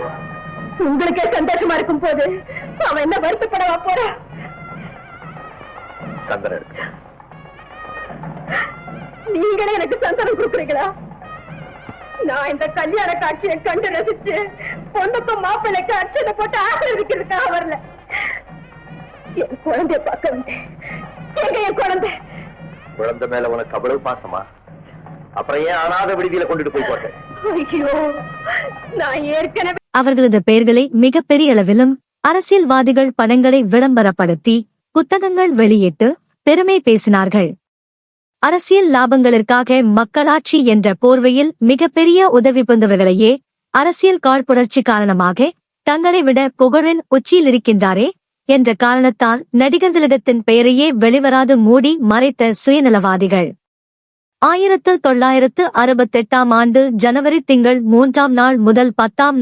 சந்தோஷப்படுவான். உங்களுக்கே சந்தோஷமா இருக்கும் போது அவன் என்ன வருத்தப்படவா போறா? சந்தனம் இருக்கு. நீங்களே எனக்கு சந்தனம் கொடுக்குறீங்களா? நான் இந்த கல்யாண காட்சியை கண்டு ரசிச்சு பொண்ணுக்கும் மாப்பிள்ளைக்கு அர்ச்சனை போட்டு ஆசீர்வதிக்கிறதுக்காக வரல. என் குழந்தைய பார்க்க வந்தேன். எங்க என் குழந்தை மேல உனக்கு அவ்வளவு பாசமா? அப்புறம் ஏன் அனாத விடுதியில கொண்டுட்டு போய் போட்டேன்? ஐயோ, நான் ஏற்கனவே அவர்களது பெயர்களை மிகப்பெரிய அளவிலும் அரசியல்வாதிகள் படங்களை விளம்பரப்படுத்தி புத்தகங்கள் வெளியிட்டு பெருமை பேசினார்கள். அரசியல் லாபங்களுக்காக மக்களாட்சி என்ற போர்வையில் மிகப்பெரிய உதவி புரிந்தவர்களையே அரசியல் காழ்ப்புணர்ச்சி காரணமாக தங்களை விட புகழின் உச்சியில் இருக்கின்றாரே என்ற காரணத்தால் நடிகர் திலகத்தின் பெயரையே வெளிவராது மூடி மறைத்த சுயநலவாதிகள். 1968 ஜனவரி திங்கள் 3ஆம் நாள் முதல் 10ஆம் நாள்